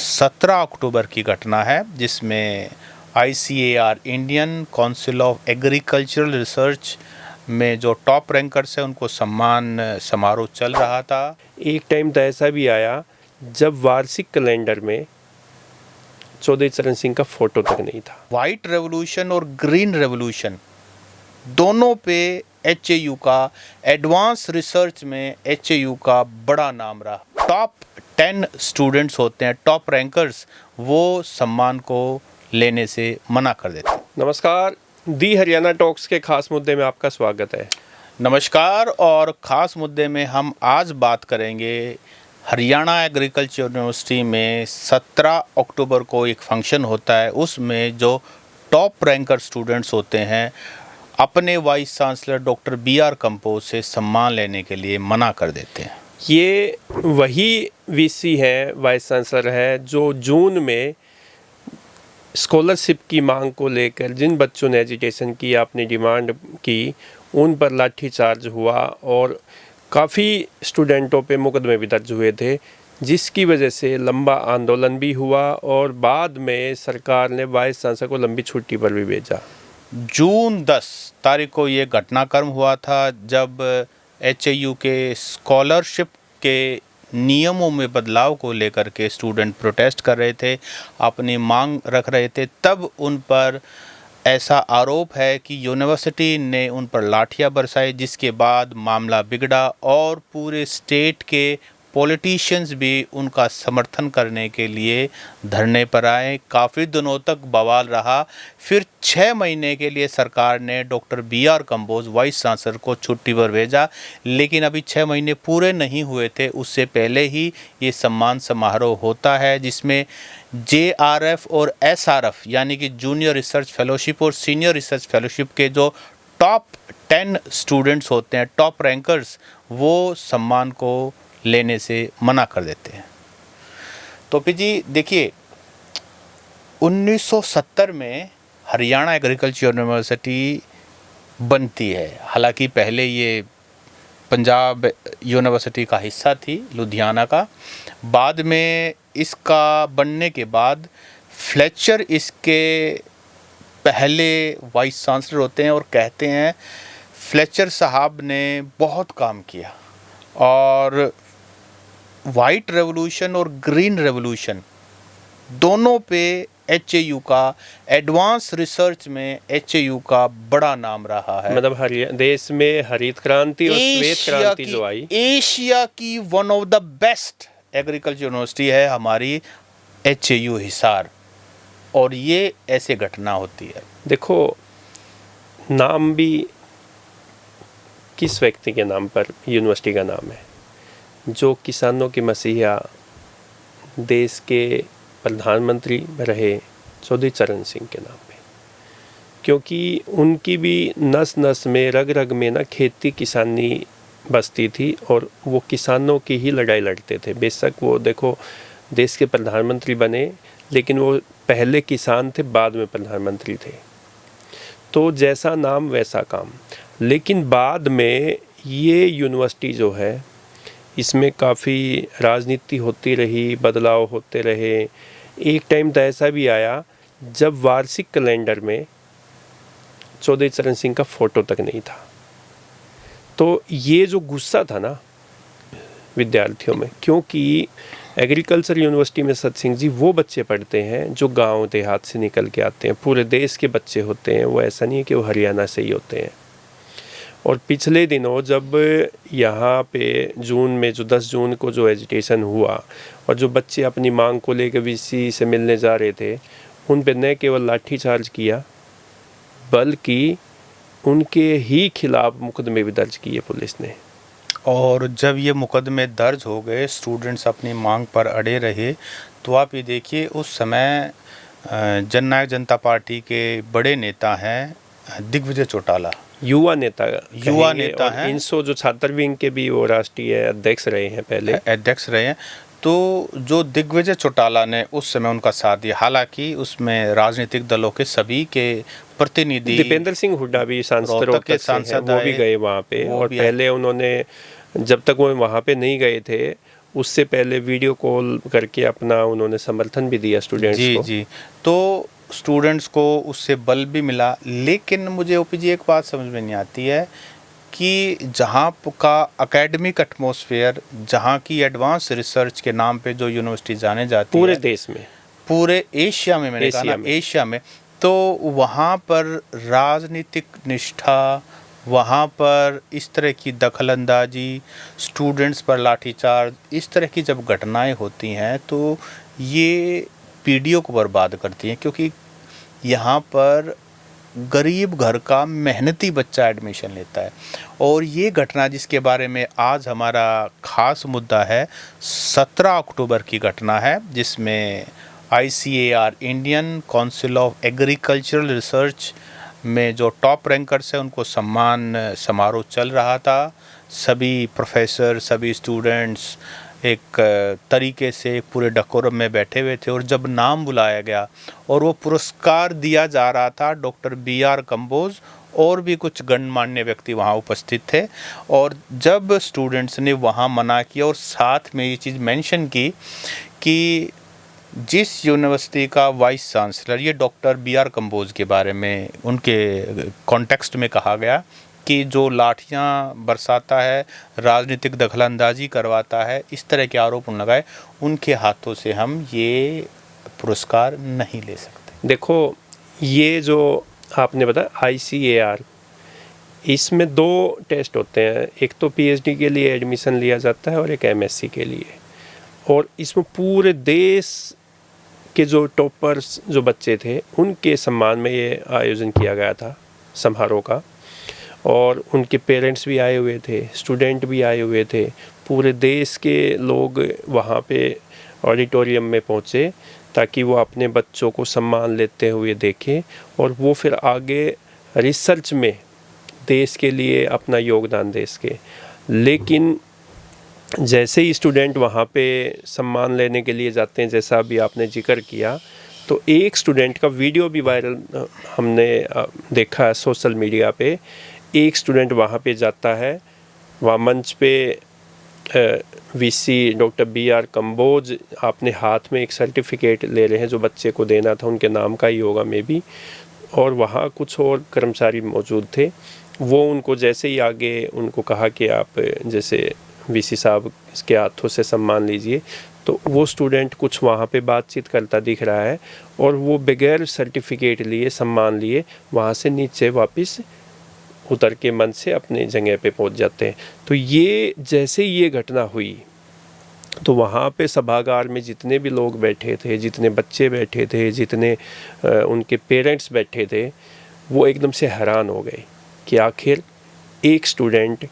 17 अक्टूबर की घटना है जिसमें ICAR Indian council of agricultural research में जो टॉप रैंकर्स हैं उनको सम्मान समारोह चल रहा था। एक टाइम तो ऐसा भी आया जब वार्षिक कैलेंडर में चौधरी चरण सिंह का फोटो तक नहीं था। वाइट रेवोल्यूशन और ग्रीन रेवोल्यूशन दोनों पे HAU का एडवांस रिसर्च में HAU का बड़ा नाम रहा। टॉप 10 स्टूडेंट्स होते हैं, टॉप रैंकर्स, वो सम्मान को लेने से मना कर देते हैं। नमस्कार, दी हरियाणा टॉक्स के खास मुद्दे में आपका स्वागत है। नमस्कार, और ख़ास मुद्दे में हम आज बात करेंगे हरियाणा एग्रीकल्चर यूनिवर्सिटी में 17 अक्टूबर को एक फंक्शन होता है, उसमें जो टॉप रैंकर स्टूडेंट्स होते हैं अपने vice chancellor doctor BR compose से सम्मान लेने के लिए मना कर देते हैं। ये वही VC है, वाइस चांसलर है, जो जून में स्कॉलरशिप की मांग को लेकर जिन बच्चों ने एजिटेशन की, अपनी डिमांड की, उन पर लाठीचार्ज हुआ और काफ़ी स्टूडेंटों पे मुकदमे भी दर्ज हुए थे, जिसकी वजह से लंबा आंदोलन भी हुआ और बाद में सरकार ने वाइस चांसलर को लंबी छुट्टी पर भी भेजा। जून 10 तारीख को ये घटनाक्रम हुआ था जब HAU के स्कॉलरशिप के नियमों में बदलाव को लेकर के स्टूडेंट प्रोटेस्ट कर रहे थे, अपनी मांग रख रहे थे। तब उन पर ऐसा आरोप है कि यूनिवर्सिटी ने उन पर लाठियां बरसाई, जिसके बाद मामला बिगड़ा और पूरे स्टेट के पॉलिटिशियंस भी उनका समर्थन करने के लिए धरने पर आए। काफ़ी दिनों तक बवाल रहा। फिर 6 महीने के लिए सरकार ने doctor BR compose vice chancellor को छुट्टी पर भेजा, लेकिन अभी 6 महीने पूरे नहीं हुए थे, उससे पहले ही ये सम्मान समारोह होता है जिसमें JRF और SRF यानी कि जूनियर रिसर्च फेलोशिप और सीनियर रिसर्च फेलोशिप के जो टॉप 10 स्टूडेंट्स होते हैं, टॉप रैंकर्स, वो सम्मान को लेने से मना कर देते हैं। तो जी देखिए, 1970 में हरियाणा एग्रीकल्चर यूनिवर्सिटी बनती है। हालांकि पहले ये पंजाब यूनिवर्सिटी का हिस्सा थी, लुधियाना का। बाद में इसका बनने के बाद फ्लेचर इसके पहले वाइस चांसलर होते हैं और कहते हैं फ्लेचर साहब ने बहुत काम किया और वाइट रेवोल्यूशन और ग्रीन रेवोल्यूशन दोनों पे HAU का एडवांस रिसर्च में HAU का बड़ा नाम रहा है। मतलब देश में हरित क्रांति और श्वेत क्रांति जो आई, एशिया की one of the best agriculture university है हमारी HAU हिसार, और ये ऐसे घटना होती है। देखो, नाम भी किस व्यक्ति के नाम पर यूनिवर्सिटी का नाम है? जो किसानों के मसीहा, देश के प्रधानमंत्री रहे चौधरी चरण सिंह के नाम पे, क्योंकि उनकी भी नस नस में, रग रग में ना खेती किसानी बसती थी और वो किसानों की ही लड़ाई लड़ते थे। बेशक वो देखो देश के प्रधानमंत्री बने, लेकिन वो पहले किसान थे, बाद में प्रधानमंत्री थे। तो जैसा नाम वैसा काम। लेकिन बाद में ये यूनिवर्सिटी जो है, इसमें काफ़ी राजनीति होती रही, बदलाव होते रहे। एक टाइम तो ऐसा भी आया जब वार्षिक कैलेंडर में चौधरी चरण सिंह का फोटो तक नहीं था। तो ये जो गुस्सा था ना विद्यार्थियों में, क्योंकि एग्रीकल्चर यूनिवर्सिटी में सत सिंह जी वो बच्चे पढ़ते हैं जो गांव देहात से निकल के आते हैं, पूरे देश के बच्चे होते हैं, वो ऐसा नहीं है कि वो हरियाणा से ही होते हैं। और पिछले दिनों जब यहाँ पे जून में जो 10 जून को जो एजिटेशन हुआ और जो बच्चे अपनी मांग को लेकर VC से मिलने जा रहे थे, उन पे न केवल लाठीचार्ज किया बल्कि उनके ही खिलाफ मुकदमे भी दर्ज किए पुलिस ने। और जब ये मुकदमे दर्ज हो गए, स्टूडेंट्स अपनी मांग पर अड़े रहे, तो आप ये देखिए उस समय जननायक जनता पार्टी के बड़े नेता हैं दिग्विजय चौटाला, युवा नेता हैं। इनसो जो छात्र विंग के भी वो राष्ट्रीय अध्यक्ष रहे हैं, पहले अध्यक्ष रहे हैं। तो जो दिग्विजय चौटाला ने उस समय उनका साथ दिया, हालांकि उसमें राजनीतिक दलों के सभी के प्रतिनिधि, दीपेंद्र सिंह हुड्डा भी सांसद वो भी गए वहाँ पे। और पहले उन्होंने, जब तक वो वहाँ पे नहीं गए थे, उससे पहले वीडियो कॉल करके अपना उन्होंने समर्थन भी दिया स्टूडेंट्स जी को। जी। तो स्टूडेंट्स को उससे बल भी मिला, लेकिन मुझे ओपी जी एक बात समझ में नहीं आती है कि जहाँ का एकेडमिक एटमॉस्फेयर, जहाँ की एडवांस रिसर्च के नाम पे जो यूनिवर्सिटी जाने जाती पूरे है देश में, पूरे एशिया में, मैंने कहा ना एशिया में। एशिया में, तो वहाँ पर राजनीतिक निष्ठा, वहाँ पर इस तरह की दखलंदाजी, स्टूडेंट्स पर लाठीचार्ज, इस तरह की जब घटनाएं होती हैं तो ये पीढ़ियों को बर्बाद करती हैं, क्योंकि यहाँ पर गरीब घर का मेहनती बच्चा एडमिशन लेता है। और ये घटना जिसके बारे में आज हमारा ख़ास मुद्दा है, 17 अक्टूबर की घटना है, जिसमें ICAR Indian council of agricultural research में जो टॉप रैंकर्स हैं उनको सम्मान समारोह चल रहा था। सभी प्रोफेसर, सभी स्टूडेंट्स एक तरीके से पूरे डेकोरम में बैठे हुए थे, और जब नाम बुलाया गया और वो पुरस्कार दिया जा रहा था, डॉक्टर BR कंबोज और भी कुछ गणमान्य व्यक्ति वहाँ उपस्थित थे। और जब स्टूडेंट्स ने वहाँ मना किया और साथ में ये चीज़ मेंशन की कि जिस यूनिवर्सिटी का वाइस चांसलर, ये डॉक्टर BR कंबोज के बारे में उनके कॉन्टेक्स्ट में कहा गया कि जो लाठियां बरसाता है, राजनीतिक दखलंदाजी करवाता है, इस तरह के आरोप लगाए, उनके हाथों से हम ये पुरस्कार नहीं ले सकते। देखो, ये जो आपने बताया ICAR, इसमें 2 टेस्ट होते हैं, एक तो PhD के लिए एडमिशन लिया जाता है और एक MSc के लिए। और इसमें पूरे देश के जो टॉपर्स जो बच्चे थे उनके सम्मान में ये आयोजन किया गया था समारोह का, और उनके पेरेंट्स भी आए हुए थे, स्टूडेंट भी आए हुए थे, पूरे देश के लोग वहाँ पे ऑडिटोरियम में पहुँचे ताकि वो अपने बच्चों को सम्मान लेते हुए देखें और वो फिर आगे रिसर्च में देश के लिए अपना योगदान दे सके। लेकिन जैसे ही स्टूडेंट वहाँ पे सम्मान लेने के लिए जाते हैं, जैसा अभी आपने जिक्र किया, तो एक स्टूडेंट का वीडियो भी वायरल हमने देखा है सोशल मीडिया पे। एक स्टूडेंट वहाँ पे जाता है, वहाँ मंच पे VC डॉक्टर BR कंबोज अपने हाथ में एक सर्टिफिकेट ले रहे हैं जो बच्चे को देना था, उनके नाम का ही होगा मे बी, और वहाँ कुछ और कर्मचारी मौजूद थे। वो उनको जैसे ही आगे उनको कहा कि आप जैसे VC साहब इसके हाथों से सम्मान लीजिए, तो वो स्टूडेंट कुछ वहाँ पे बातचीत करता दिख रहा है और वो बगैर सर्टिफिकेट लिए, सम्मान लिए, वहाँ से नीचे वापस उतर के मंच से अपने जगह पे पहुँच जाते हैं। तो ये जैसे ही ये घटना हुई तो वहाँ पे सभागार में जितने भी लोग बैठे थे, जितने बच्चे बैठे थे, जितने उनके पेरेंट्स बैठे थे, वो एकदम से हैरान हो गए कि आखिर एक स्टूडेंट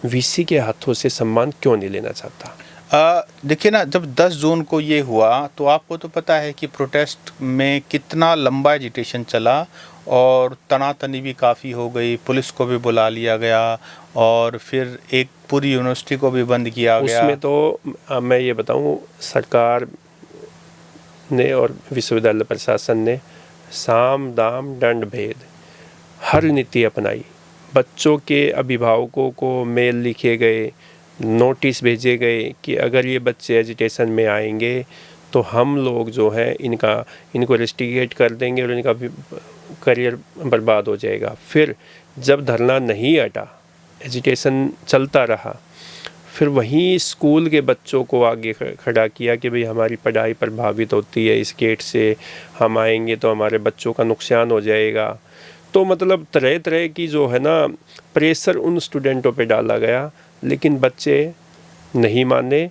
VC के हाथों से सम्मान क्यों नहीं लेना चाहता। देखिए ना, जब 10 जून को ये हुआ तो आपको तो पता है कि प्रोटेस्ट में कितना लंबा एजिटेशन चला और तनातनी भी काफ़ी हो गई, पुलिस को भी बुला लिया गया और फिर एक पूरी यूनिवर्सिटी को भी बंद किया गया। उसमें तो मैं ये बताऊं, सरकार ने और विश्वविद्यालय प्रशासन ने साम दाम दंड भेद हर नीति अपनाई। बच्चों के अभिभावकों को मेल लिखे गए, नोटिस भेजे गए कि अगर ये बच्चे एजिटेशन में आएंगे तो हम लोग जो है इनको रेस्टिगेट कर देंगे और इनका करियर बर्बाद हो जाएगा। फिर जब धरना नहीं हटा, एजिटेशन चलता रहा, फिर वहीं स्कूल के बच्चों को आगे खड़ा किया कि भाई हमारी पढ़ाई प्रभावित होती है, इस गेट से हम आएंगे तो हमारे बच्चों का नुकसान हो जाएगा। तो मतलब तरह तरह की जो है ना प्रेशर उन स्टूडेंटों पे डाला गया, लेकिन बच्चे नहीं माने।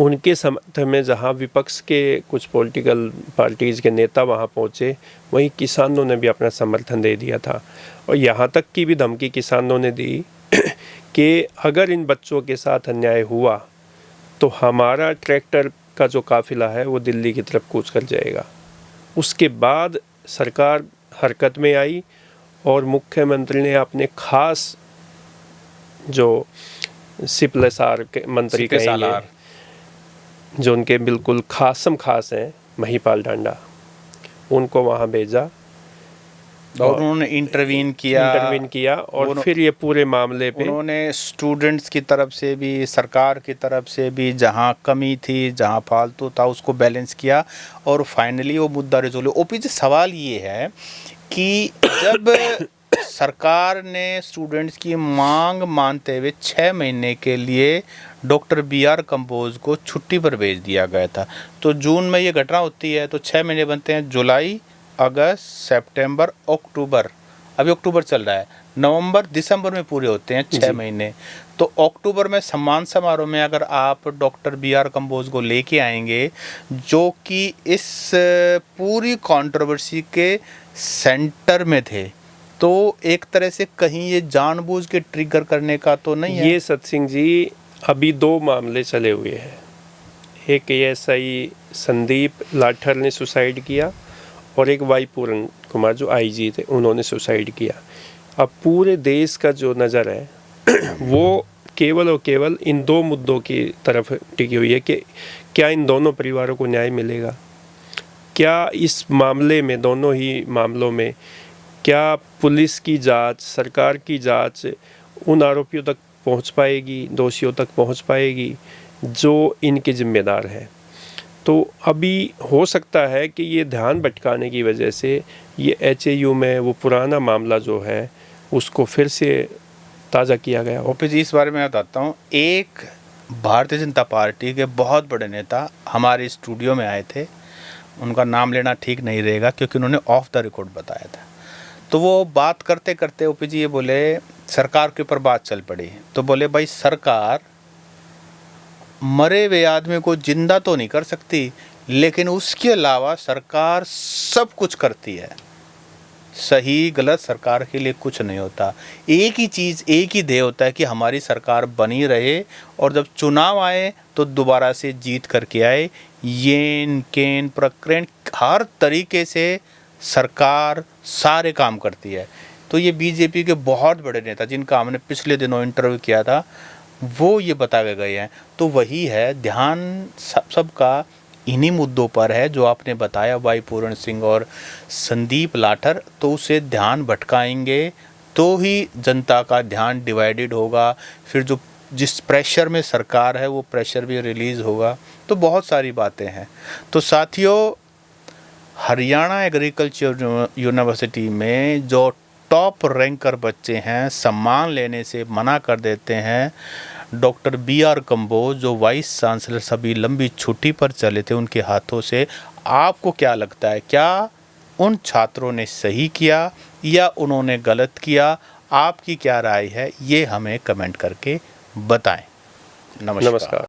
उनके समर्थन में जहाँ विपक्ष के कुछ पॉलिटिकल पार्टीज़ के नेता वहाँ पहुँचे, वहीं किसानों ने भी अपना समर्थन दे दिया था। और यहाँ तक की भी धमकी किसानों ने दी कि अगर इन बच्चों के साथ अन्याय हुआ तो हमारा ट्रैक्टर का जो काफिला है वो दिल्ली की तरफ कूच कर जाएगा। उसके बाद सरकार हरकत में आई और मुख्यमंत्री ने अपने खास जो सिपलसार के मंत्री कहेंगे, जो उनके बिल्कुल खास हैं, महिपाल डांडा, उनको वहाँ भेजा और उन्होंने इंटरवीन किया और फिर ये पूरे मामले पे उन्होंने स्टूडेंट्स की तरफ से भी, सरकार की तरफ से भी, जहां कमी थी, जहां फालतू था, उसको बैलेंस किया और फाइनली वो मुद्दा रिजोल्व। ओपी जी, सवाल ये है कि जब सरकार ने स्टूडेंट्स की मांग मानते हुए 6 महीने के लिए डॉक्टर बी.आर. कंबोज को छुट्टी पर भेज दिया गया था, तो जून में ये घटना होती है, तो 6 महीने बनते हैं, जुलाई, अगस्त, सितंबर, अक्टूबर, अभी अक्टूबर चल रहा है, नवंबर, दिसंबर में पूरे होते हैं 6 महीने। तो अक्टूबर में सम्मान समारोह में अगर आप डॉक्टर बी.आर. कंबोज को लेके आएंगे, जो कि इस पूरी कंट्रोवर्सी के सेंटर में थे, तो एक तरह से कहीं ये जानबूझ के ट्रिगर करने का तो नहीं है? ये सत्सिंह जी, अभी 2 मामले चले हुए हैं। एक एएसआई संदीप लाठर ने सुसाइड किया और एक वाई पूरन कुमार जो आईजी थे, उन्होंने सुसाइड किया। अब पूरे देश का जो नज़र है वो केवल और केवल इन 2 मुद्दों की तरफ टिकी हुई है कि क्या इन दोनों परिवारों को न्याय मिलेगा, क्या इस मामले में, दोनों ही मामलों में, क्या पुलिस की जांच, सरकार की जांच उन आरोपियों तक पहुंच पाएगी, दोषियों तक पहुंच पाएगी जो इनके जिम्मेदार हैं। तो अभी हो सकता है कि ये ध्यान भटकाने की वजह से ये एचएयू में वो पुराना मामला जो है उसको फिर से ताज़ा किया गया। ओपी जी, इस बारे में बताता हूँ। एक भारतीय जनता पार्टी के बहुत बड़े नेता हमारे स्टूडियो में आए थे, उनका नाम लेना ठीक नहीं रहेगा क्योंकि उन्होंने ऑफ द रिकॉर्ड बताया था। तो वो बात करते करते ओपी जी ये बोले, सरकार के ऊपर बात चल पड़ी, तो बोले भाई सरकार मरे हुए आदमी को जिंदा तो नहीं कर सकती, लेकिन उसके अलावा सरकार सब कुछ करती है। सही गलत सरकार के लिए कुछ नहीं होता, एक ही चीज़, एक ही ध्येय होता है कि हमारी सरकार बनी रहे और जब चुनाव आए तो दोबारा से जीत करके आए। येन केन प्रकरण हर तरीके से सरकार सारे काम करती है। तो ये बीजेपी के बहुत बड़े नेता जिनका हमने पिछले दिनों इंटरव्यू किया था, वो ये बता के गए हैं। तो वही है, ध्यान सबका इन्हीं मुद्दों पर है जो आपने बताया, वाई पूरण सिंह और संदीप लाठर। तो उसे ध्यान भटकाएंगे तो ही जनता का ध्यान डिवाइडेड होगा, फिर जो जिस प्रेशर में सरकार है वो प्रेशर भी रिलीज़ होगा। तो बहुत सारी बातें हैं। तो साथियों, हरियाणा एग्रीकल्चर यूनिवर्सिटी में जो टॉप रैंकर बच्चे हैं, सम्मान लेने से मना कर देते हैं। Doctor B R. कंबोज जो वाइस चांसलर सभी लंबी छुट्टी पर चले थे, उनके हाथों से, आपको क्या लगता है, क्या उन छात्रों ने सही किया या उन्होंने गलत किया? आपकी क्या राय है, ये हमें कमेंट करके बताएं। नमस्कार।